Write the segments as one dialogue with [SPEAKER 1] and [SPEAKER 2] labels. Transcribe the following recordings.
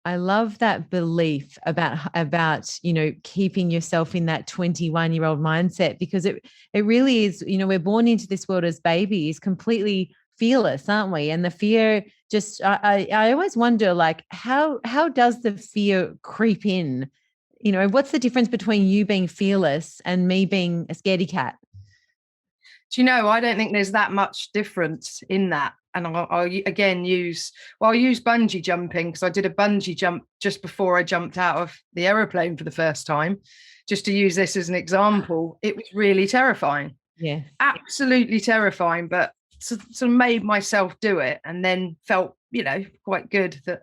[SPEAKER 1] I love that belief about, keeping yourself in that 21-year-old mindset, because it really is, we're born into this world as babies, completely fearless, aren't we? And the fear just, I always wonder, like, how does the fear creep in? What's the difference between you being fearless and me being a scaredy cat?
[SPEAKER 2] Do you know, I don't think there's that much difference in that. And I'll again use bungee jumping, because I did a bungee jump just before I jumped out of the aeroplane for the first time, just to use this as an example. It was really terrifying.
[SPEAKER 1] Yeah.
[SPEAKER 2] Absolutely terrifying, but sort of made myself do it, and then felt, quite good that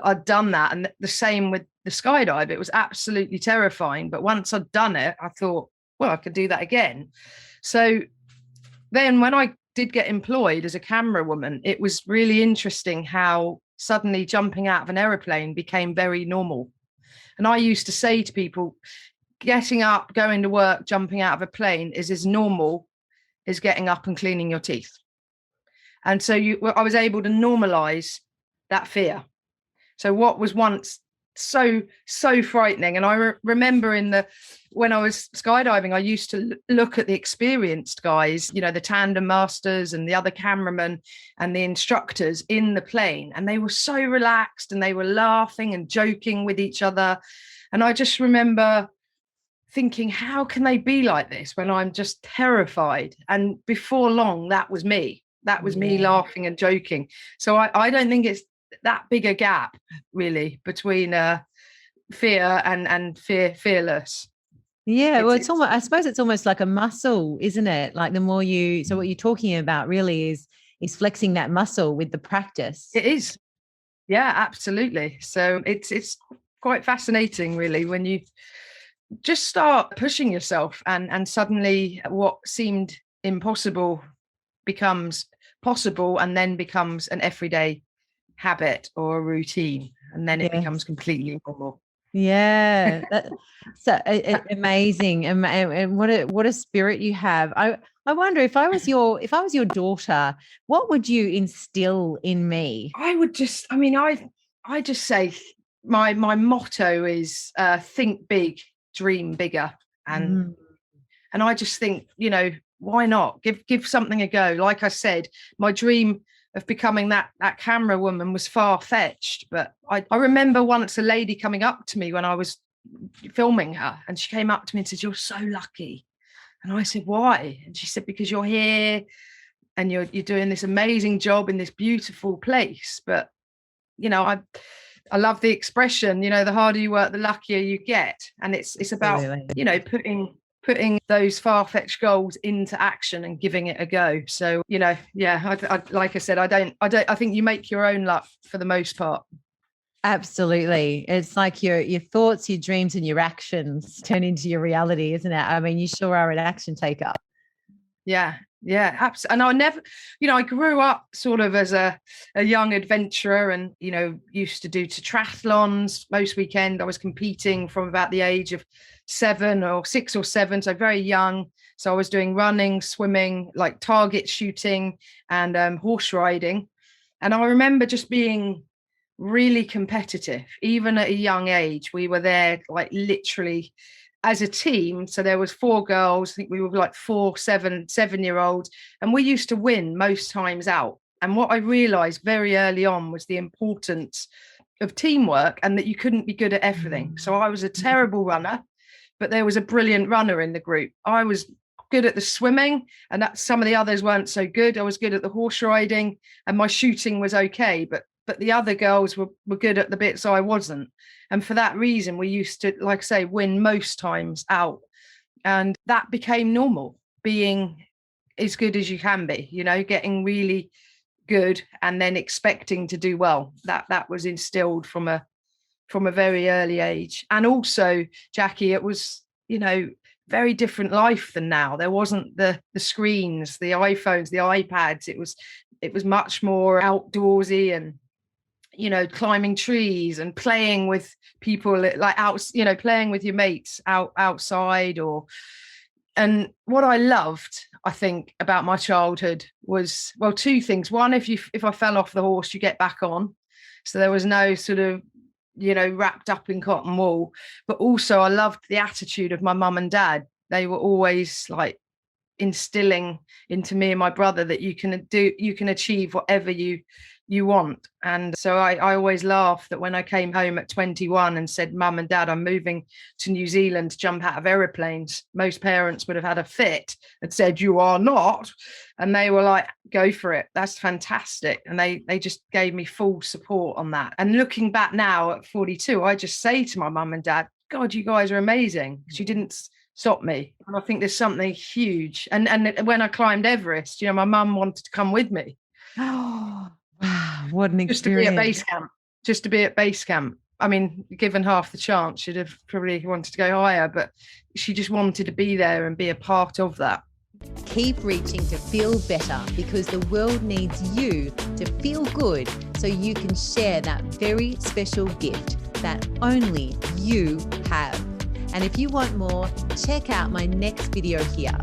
[SPEAKER 2] I'd done that. And the same with the skydive. It was absolutely terrifying, but once I'd done it, I thought, well, I could do that again. So then when I did get employed as a camera woman, it was really interesting how suddenly jumping out of an aeroplane became very normal. And I used to say to people, getting up, going to work, jumping out of a plane is as normal as getting up and cleaning your teeth. And so I was able to normalize that fear. So what was once so frightening, and I remember when I was skydiving, I used to look at the experienced guys, the tandem masters and the other cameramen and the instructors in the plane, and they were so relaxed and they were laughing and joking with each other. And I just remember thinking, how can they be like this when I'm just terrified? And before long, that was me. That was me laughing and joking. So I don't think it's that big a gap really between fear and fearless.
[SPEAKER 1] Yeah, well, it's almost, I suppose it's almost like a muscle, isn't it? Like the more so what you're talking about really is flexing that muscle with the practice.
[SPEAKER 2] It is. Yeah, absolutely. So it's quite fascinating really when you just start pushing yourself, and suddenly what seemed impossible becomes possible, and then becomes an everyday habit or a routine, and then it becomes completely normal.
[SPEAKER 1] Yeah, amazing, and what a spirit you have. I wonder, if I was your daughter, what would you instill in me?
[SPEAKER 2] I would just, I just say my motto is think big, dream bigger, and I just think, why not give something a go? Like I said, my dream of becoming that camera woman was far-fetched, but I remember once a lady coming up to me when I was filming her, and she came up to me and said, "You're so lucky." And I said, "Why?" And she said, "Because you're here and you're doing this amazing job in this beautiful place." But I love the expression, the harder you work, the luckier you get. And it's about, putting those far-fetched goals into action and giving it a go. So, I like I said, I think you make your own luck for the most part.
[SPEAKER 1] Absolutely. It's like your thoughts, your dreams, and your actions turn into your reality, isn't it? I mean, you sure are an action taker.
[SPEAKER 2] Yeah, absolutely. And I never, I grew up sort of as a young adventurer, and, used to do triathlons most weekend. I was competing from about the age of 6 or 7, so very young. So I was doing running, swimming, like target shooting, and horse riding. And I remember just being really competitive, even at a young age. We were there like literally as a team. So there was 4 girls. I think we were like 4 7-year-olds, and we used to win most times out. And what I realized very early on was the importance of teamwork, and that you couldn't be good at everything. So I was a terrible runner, but there was a brilliant runner in the group. I was good at the swimming, and that some of the others weren't so good. I was good at the horse riding, and my shooting was okay, but the other girls were good at the bits I wasn't. And for that reason, we used to, like I say, win most times out. And that became normal, being as good as you can be, getting really good and then expecting to do well. That was instilled from a very early age. And also, Jackie, it was, very different life than now. There wasn't the screens, the iPhones, the iPads. It was much more outdoorsy, and climbing trees and playing with people, like out, playing with your mates outside. And what I loved, I think, about my childhood was, well, 2 things. One, if I fell off the horse, you get back on. So there was no sort of you know, wrapped up in cotton wool. But also I loved the attitude of my mum and dad. They were always like instilling into me and my brother that you can achieve whatever you want. And so I always laugh that when I came home at 21 and said, Mum and Dad, I'm moving to New Zealand to jump out of aeroplanes, most parents would have had a fit and said, you are not. And they were like, go for it, that's fantastic. And they just gave me full support on that. And looking back now at 42, I just say to my mum and dad, God, you guys are amazing. She didn't stop me. And I think there's something huge. And when I climbed Everest, you know, my mum wanted to come with me.
[SPEAKER 1] Oh, wow, what an experience.
[SPEAKER 2] Just to be at base camp. I mean, given half the chance, she'd have probably wanted to go higher, but she just wanted to be there and be a part of that.
[SPEAKER 1] Keep reaching to feel better, because the world needs you to feel good so you can share that very special gift that only you have. And if you want more, check out my next video here.